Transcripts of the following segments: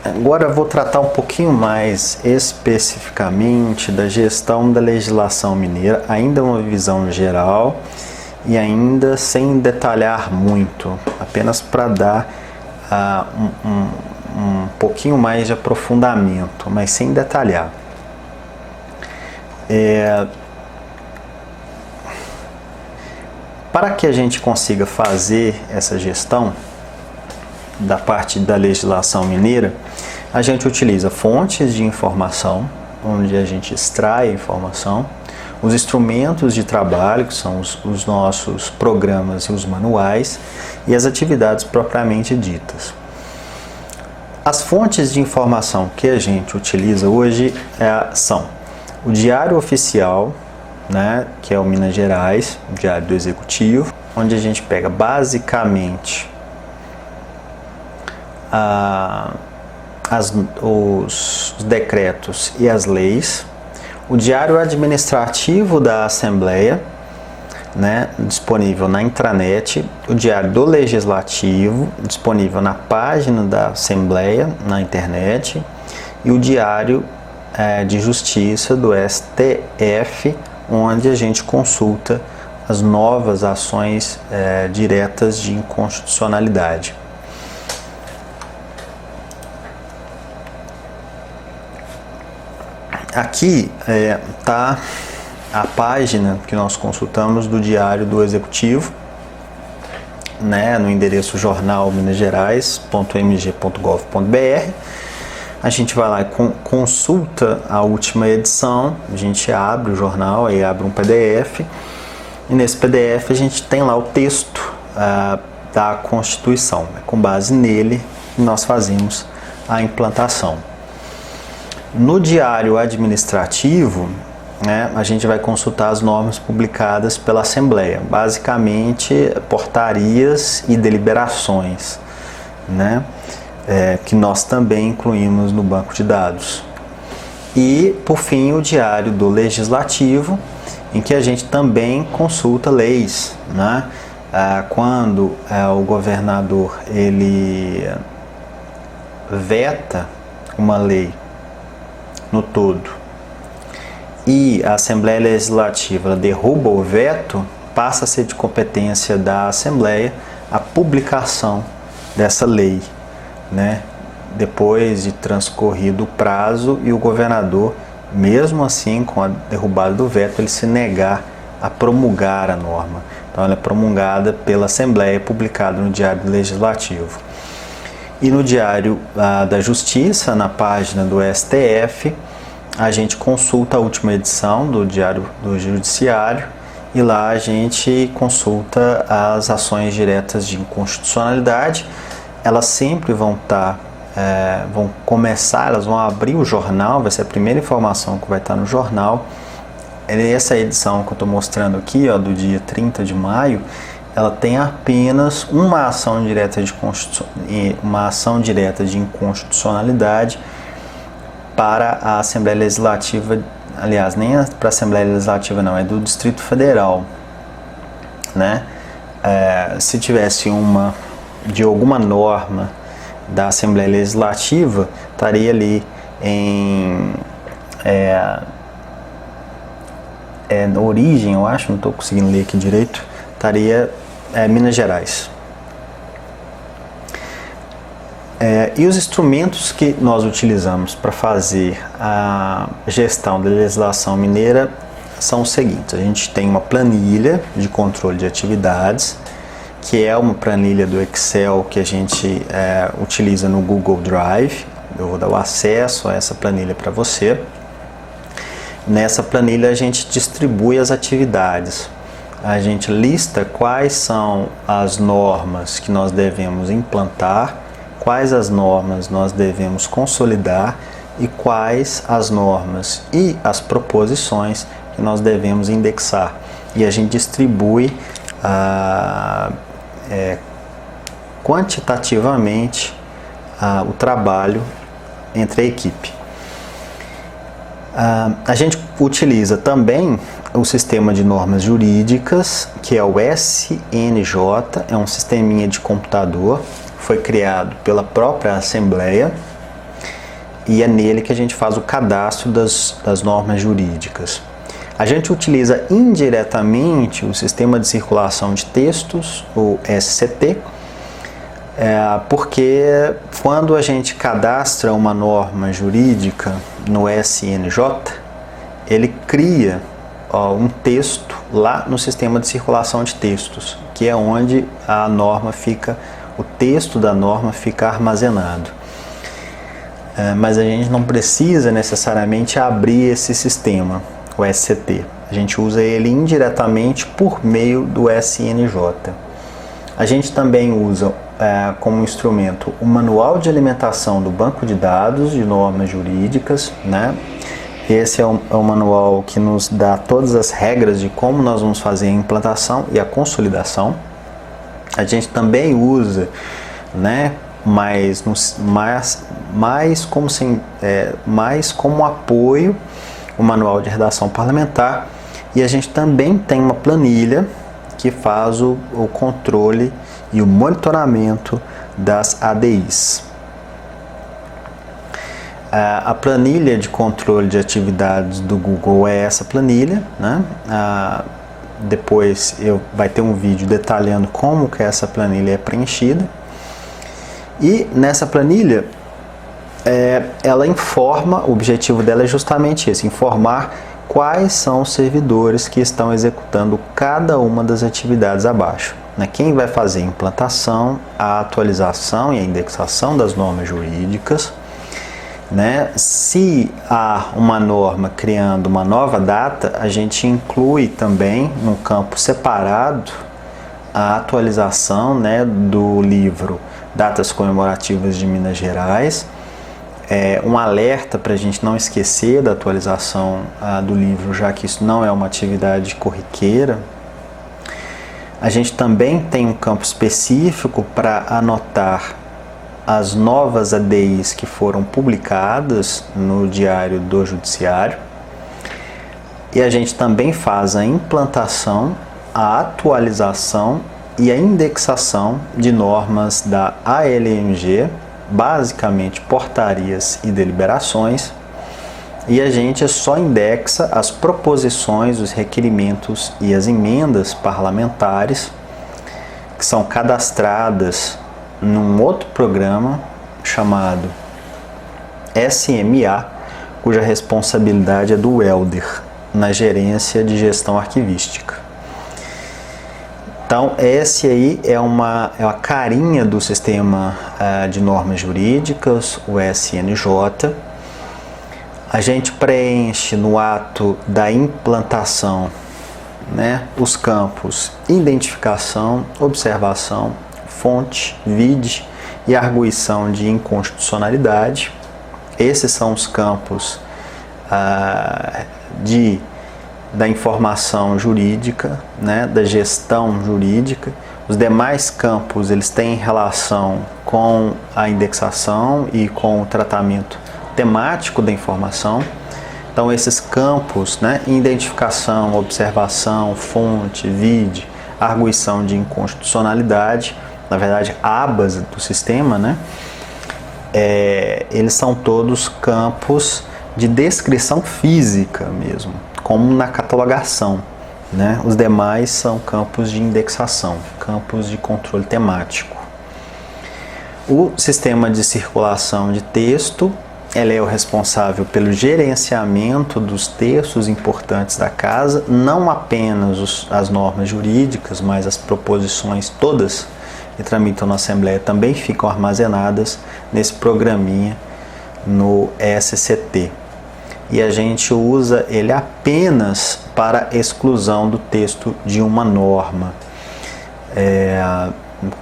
Agora eu vou tratar um pouquinho mais especificamente da gestão da legislação mineira, ainda uma visão geral e ainda sem detalhar muito, apenas para dar um pouquinho mais de aprofundamento, mas sem detalhar. Para que a gente consiga fazer essa gestão da parte da legislação mineira, a gente utiliza fontes de informação, onde a gente extrai a informação, os instrumentos de trabalho, que são os nossos programas e os manuais, e as atividades propriamente ditas. As fontes de informação que a gente utiliza hoje são o Diário Oficial, né, que é o Minas Gerais, o Diário do Executivo, onde a gente pega basicamente os decretos e as leis, o Diário Administrativo da Assembleia, né, disponível na intranet, o Diário do Legislativo, disponível na página da Assembleia, na internet, e o Diário de Justiça do STF, onde a gente consulta as novas ações diretas de inconstitucionalidade. Aqui está a página que nós consultamos do Diário do Executivo, né, no endereço jornalminasgerais.mg.gov.br. A gente vai lá e consulta a última edição, a gente abre o jornal, aí abre um PDF, e nesse PDF a gente tem lá o texto da Constituição. Com base nele, nós fazemos a implantação. No Diário Administrativo, né, a gente vai consultar as normas publicadas pela Assembleia, basicamente portarias e deliberações, né, que nós também incluímos no banco de dados. E, por fim, o Diário do Legislativo, em que a gente também consulta leis, né, quando o governador ele veta uma lei no todo e a Assembleia Legislativa derruba o veto, passa a ser de competência da Assembleia a publicação dessa lei, né? Depois de transcorrido o prazo e o governador, mesmo assim com a derrubada do veto, ele se negar a promulgar a norma. Então ela é promulgada pela Assembleia, publicada no Diário Legislativo. E no Diário da Justiça, na página do STF, a gente consulta a última edição do Diário do Judiciário e lá a gente consulta as ações diretas de inconstitucionalidade. Elas sempre vão começar, elas vão abrir o jornal, vai ser a primeira informação que vai estar no jornal. Essa edição que eu estou mostrando aqui, ó, do dia 30 de maio, ela tem apenas uma ação direta de inconstitucionalidade para a Assembleia Legislativa, aliás, nem para a Assembleia Legislativa não, é do Distrito Federal, né? Se tivesse uma de alguma norma da Assembleia Legislativa, estaria ali em origem, eu acho, não estou conseguindo ler aqui direito, estaria Minas Gerais. E os instrumentos que nós utilizamos para fazer a gestão da legislação mineira são os seguintes. A gente tem uma planilha de controle de atividades, que é uma planilha do Excel que a gente utiliza no Google Drive. Eu vou dar o acesso a essa planilha para você. Nessa planilha a gente distribui as atividades. A gente lista quais são as normas que nós devemos implantar, quais as normas nós devemos consolidar e quais as normas e as proposições que nós devemos indexar. E a gente distribui quantitativamente o trabalho entre a equipe. A gente utiliza também o sistema de normas jurídicas, que é o SNJ, é um sisteminha de computador, foi criado pela própria Assembleia, e é nele que a gente faz o cadastro das normas jurídicas. A gente utiliza indiretamente o Sistema de Circulação de Textos, o SCT, porque quando a gente cadastra uma norma jurídica no SNJ, ele cria um texto lá no Sistema de Circulação de Textos, que é onde a norma fica, o texto da norma fica armazenado. Mas a gente não precisa necessariamente abrir esse sistema, o SCT. A gente usa ele indiretamente por meio do SNJ. A gente também usa como instrumento o Manual de Alimentação do Banco de Dados de Normas Jurídicas, né? Esse é o manual que nos dá todas as regras de como nós vamos fazer a implantação e a consolidação. A gente também usa, né, mais como apoio o Manual de Redação Parlamentar, e a gente também tem uma planilha que faz o controle e o monitoramento das ADIs. A planilha de controle de atividades do Google é essa planilha, né? Depois vai ter um vídeo detalhando como que essa planilha é preenchida. E nessa planilha, ela informa, o objetivo dela é justamente esse, informar quais são os servidores que estão executando cada uma das atividades abaixo. Quem vai fazer a implantação, a atualização e a indexação das normas jurídicas, né? Se há uma norma criando uma nova data, a gente inclui também num campo separado a atualização, né, do livro Datas Comemorativas de Minas Gerais, um alerta para a gente não esquecer da atualização do livro, já que isso não é uma atividade corriqueira. A gente também tem um campo específico para anotar as novas ADIs que foram publicadas no Diário do Judiciário. E a gente também faz a implantação, a atualização e a indexação de normas da ALMG, basicamente portarias e deliberações, e a gente só indexa as proposições, os requerimentos e as emendas parlamentares que são cadastradas num outro programa chamado SMA, cuja responsabilidade é do Helder, na gerência de gestão arquivística. Então, esse aí é uma carinha do Sistema de Normas Jurídicas, o SNJ. A gente preenche no ato da implantação, né, os campos identificação, observação, fonte, vide e arguição de inconstitucionalidade. Esses são os campos da informação jurídica, né, da gestão jurídica. Os demais campos eles têm relação com a indexação e com o tratamento temático da informação. Então esses campos, né, identificação, observação, fonte, vide, arguição de inconstitucionalidade, na verdade abas do sistema, né, eles são todos campos de descrição física mesmo, como na catalogação, né? Os demais são campos de indexação, campos de controle temático. O sistema de circulação de texto, ele é o responsável pelo gerenciamento dos textos importantes da casa, não apenas as normas jurídicas, mas as proposições todas que tramitam na Assembleia também ficam armazenadas nesse programinha no SCT. E a gente usa ele apenas para exclusão do texto de uma norma.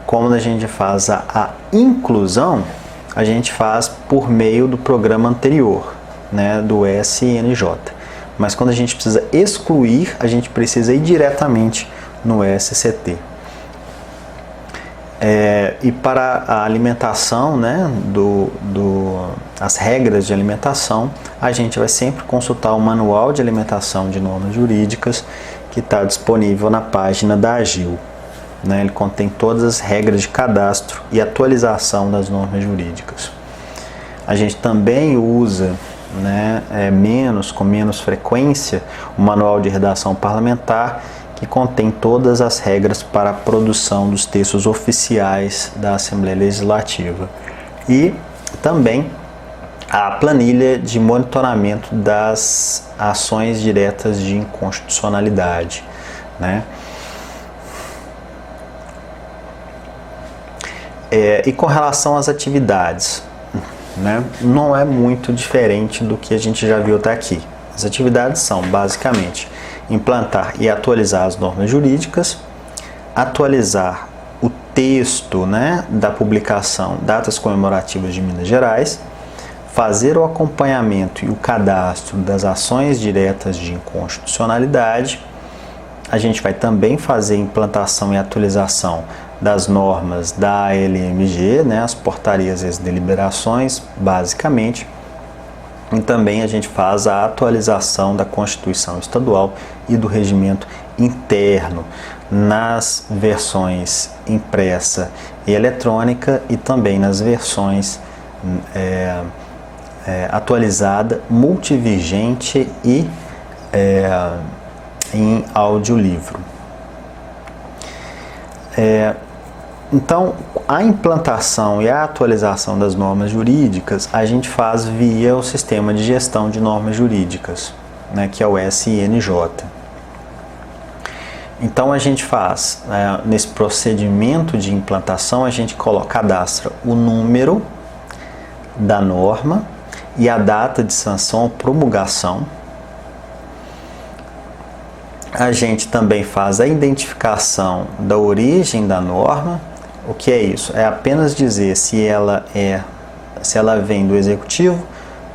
Como a gente faz a inclusão, a gente faz por meio do programa anterior, né, do SNJ. Mas quando a gente precisa excluir, a gente precisa ir diretamente no SCT. E para a alimentação, né, as regras de alimentação, a gente vai sempre consultar o Manual de Alimentação de Normas Jurídicas, que está disponível na página da AGIL. Né? Ele contém todas as regras de cadastro e atualização das normas jurídicas. A gente também usa, né, com menos frequência, o Manual de Redação Parlamentar, que contém todas as regras para a produção dos textos oficiais da Assembleia Legislativa. E também a planilha de monitoramento das ações diretas de inconstitucionalidade, né? E com relação às atividades, né, não é muito diferente do que a gente já viu até aqui. As atividades são basicamente implantar e atualizar as normas jurídicas, atualizar o texto, né, da publicação Datas Comemorativas de Minas Gerais, fazer o acompanhamento e o cadastro das ações diretas de inconstitucionalidade. A gente vai também fazer implantação e atualização das normas da ALMG, né, as portarias e as deliberações, basicamente. E também a gente faz a atualização da Constituição Estadual e do regimento interno nas versões impressa e eletrônica e também nas versões atualizada, multivigente e em audiolivro. Então, a implantação e a atualização das normas jurídicas a gente faz via o Sistema de Gestão de Normas Jurídicas, né, que é o SNJ. Então, a gente faz, nesse procedimento de implantação, a gente cadastra o número da norma e a data de sanção ou promulgação. A gente também faz a identificação da origem da norma. O que é isso? É apenas dizer se ela vem do Executivo,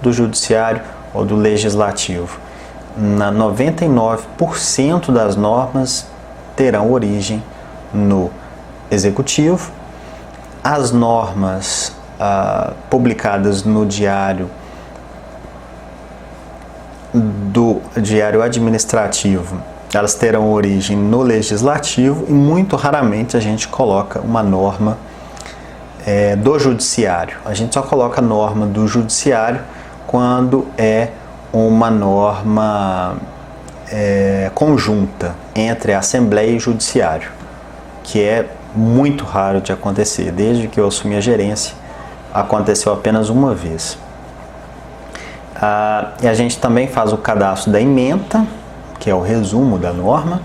do Judiciário ou do Legislativo. 99% das normas terão origem no Executivo. As normas publicadas no Diário Administrativo, elas terão origem no Legislativo e muito raramente a gente coloca uma norma do Judiciário. A gente só coloca a norma do Judiciário quando é uma norma conjunta entre a Assembleia e o Judiciário, que é muito raro de acontecer. Desde que eu assumi a gerência, aconteceu apenas uma vez. E a gente também faz o cadastro da ementa, que é o resumo da norma.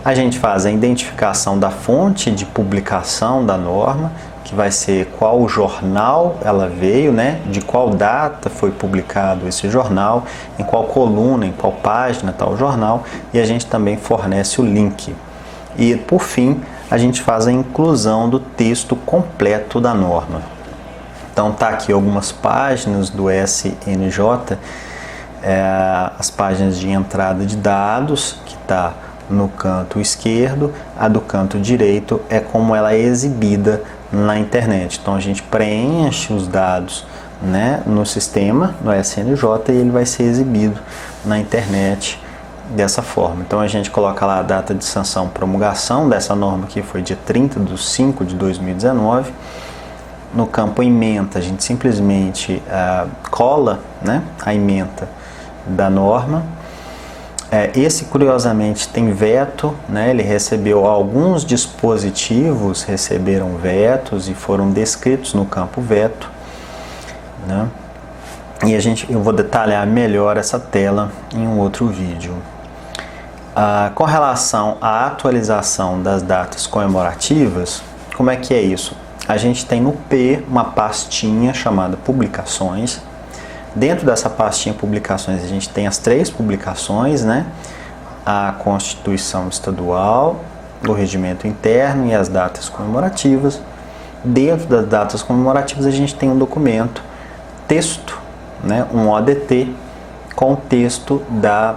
A gente faz a identificação da fonte de publicação da norma, que vai ser qual jornal ela veio, né? De qual data foi publicado esse jornal, em qual coluna, em qual página está o jornal, e a gente também fornece o link. E, por fim, a gente faz a inclusão do texto completo da norma. Então, tá aqui algumas páginas do SNJ, as páginas de entrada de dados, que está no canto esquerdo, a do canto direito é como ela é exibida na internet. Então a gente preenche os dados, né, no sistema, no SNJ, e ele vai ser exibido na internet dessa forma. Então a gente coloca lá a data de sanção, promulgação dessa norma, que foi dia 30/5/2019. No campo ementa, a gente simplesmente cola, né, a ementa da norma. Esse, curiosamente, tem veto, né? Ele recebeu, alguns dispositivos receberam vetos e foram descritos no campo veto, né? E eu vou detalhar melhor essa tela em um outro vídeo. Com relação à atualização das datas comemorativas, como é que é isso? A gente tem no P uma pastinha chamada Publicações. Dentro dessa pastinha Publicações, a gente tem as 3 publicações, né? A Constituição Estadual, o Regimento Interno e as datas comemorativas. Dentro das datas comemorativas, a gente tem um documento, texto, né? Um ODT com o texto da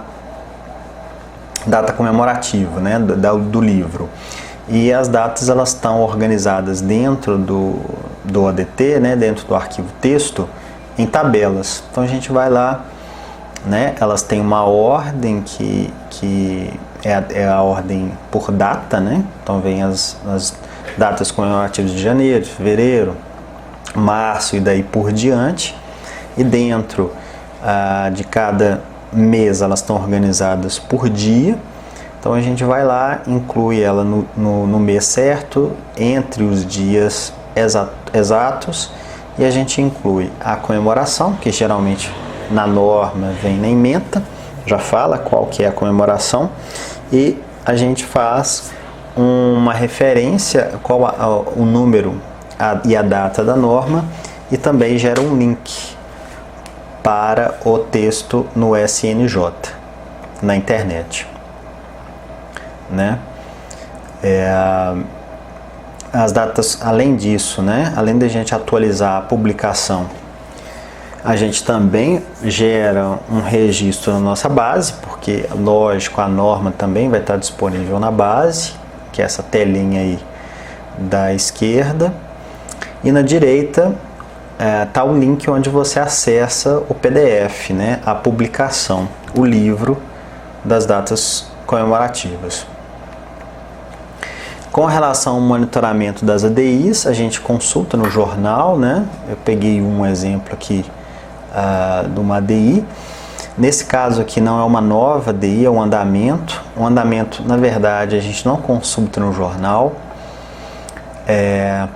data comemorativa, né? Do livro. E as datas, elas estão organizadas dentro do ODT, né? Dentro do arquivo texto, em tabelas. Então a gente vai lá, né? Elas têm uma ordem que é a ordem por data, né? Então vem as datas comemorativas de janeiro, fevereiro, março e daí por diante. e dentro de cada mês elas estão organizadas por dia. Então a gente vai lá, inclui ela no mês certo, entre os dias exatos, e a gente inclui a comemoração, que geralmente na norma vem na ementa, já fala qual que é a comemoração, e a gente faz uma referência, qual o número e a data da norma, e também gera um link para o texto no SNJ, na internet, né? As datas, além disso, né? Além da gente atualizar a publicação, a gente também gera um registro na nossa base, porque, lógico, a norma também vai estar disponível na base, que é essa telinha aí da esquerda, e na direita está o link onde você acessa o PDF, né? A publicação, o livro das datas comemorativas. Com relação ao monitoramento das ADIs, a gente consulta no jornal, né? Eu peguei um exemplo aqui de uma ADI. Nesse caso aqui não é uma nova ADI, é um andamento. O andamento, na verdade, a gente não consulta no jornal.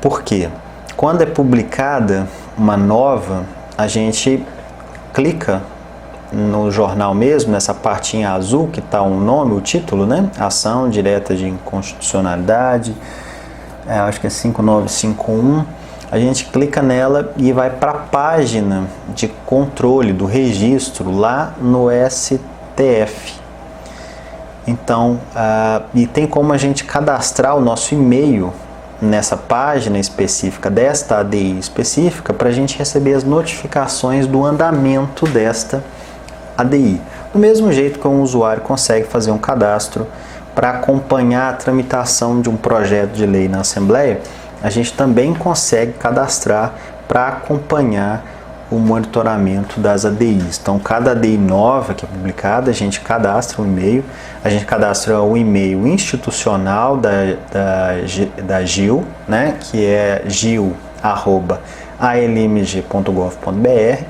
Por quê? Quando é publicada uma nova, a gente clica no jornal mesmo, nessa partinha azul que está o nome, o título, né? Ação direta de inconstitucionalidade, acho que é 5951. A gente clica nela e vai para a página de controle do registro lá no STF. Então, e tem como a gente cadastrar o nosso e-mail nessa página específica desta ADI específica para a gente receber as notificações do andamento desta ADI. Do mesmo jeito que um usuário consegue fazer um cadastro para acompanhar a tramitação de um projeto de lei na Assembleia, a gente também consegue cadastrar para acompanhar o monitoramento das ADIs. Então, cada ADI nova que é publicada, a gente cadastra um e-mail, a gente cadastra o e-mail institucional da GIL, né, que é gil@almg.gov.br,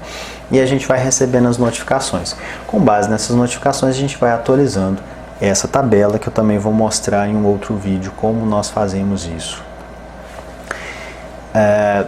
e a gente vai recebendo as notificações. Com base nessas notificações, a gente vai atualizando essa tabela, que eu também vou mostrar em um outro vídeo como nós fazemos isso.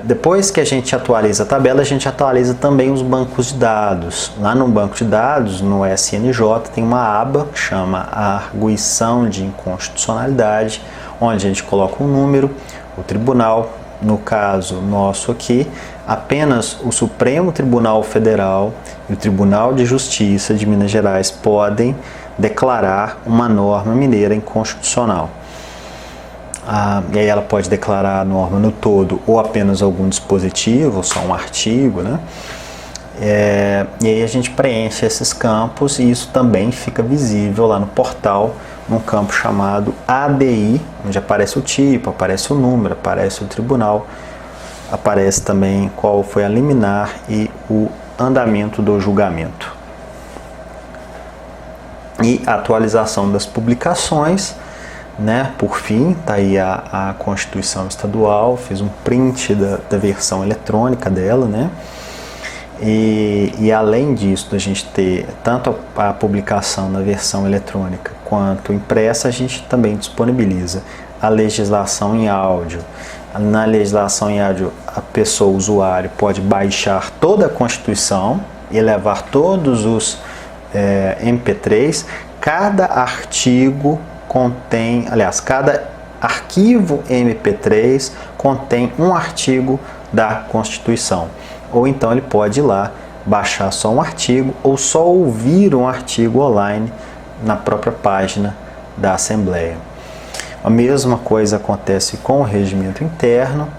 Depois que a gente atualiza a tabela, a gente atualiza também os bancos de dados. Lá no banco de dados, no SNJ, tem uma aba que chama Arguição de Inconstitucionalidade, onde a gente coloca um número, o tribunal, no caso nosso aqui, apenas o Supremo Tribunal Federal e o Tribunal de Justiça de Minas Gerais podem declarar uma norma mineira inconstitucional. E aí ela pode declarar a norma no todo ou apenas algum dispositivo, ou só um artigo, né? E aí a gente preenche esses campos e isso também fica visível lá no portal, num campo chamado ADI, onde aparece o tipo, aparece o número, aparece o tribunal, aparece também qual foi a liminar e o andamento do julgamento. E a atualização das publicações, né? Por fim, está aí a Constituição Estadual, fiz um print da versão eletrônica dela, né? E além disso, da gente ter tanto a publicação na versão eletrônica quanto impressa, a gente também disponibiliza a legislação em áudio. Na legislação em áudio, a pessoa, o usuário, pode baixar toda a Constituição e levar todos os MP3. Cada artigo contém, aliás, cada arquivo MP3 contém um artigo da Constituição. Ou então ele pode ir lá, baixar só um artigo ou só ouvir um artigo online na própria página da Assembleia. A mesma coisa acontece com o regimento interno,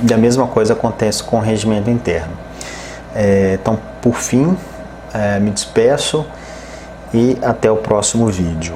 e a mesma coisa acontece com o regimento interno. Então, por fim, me despeço e até o próximo vídeo.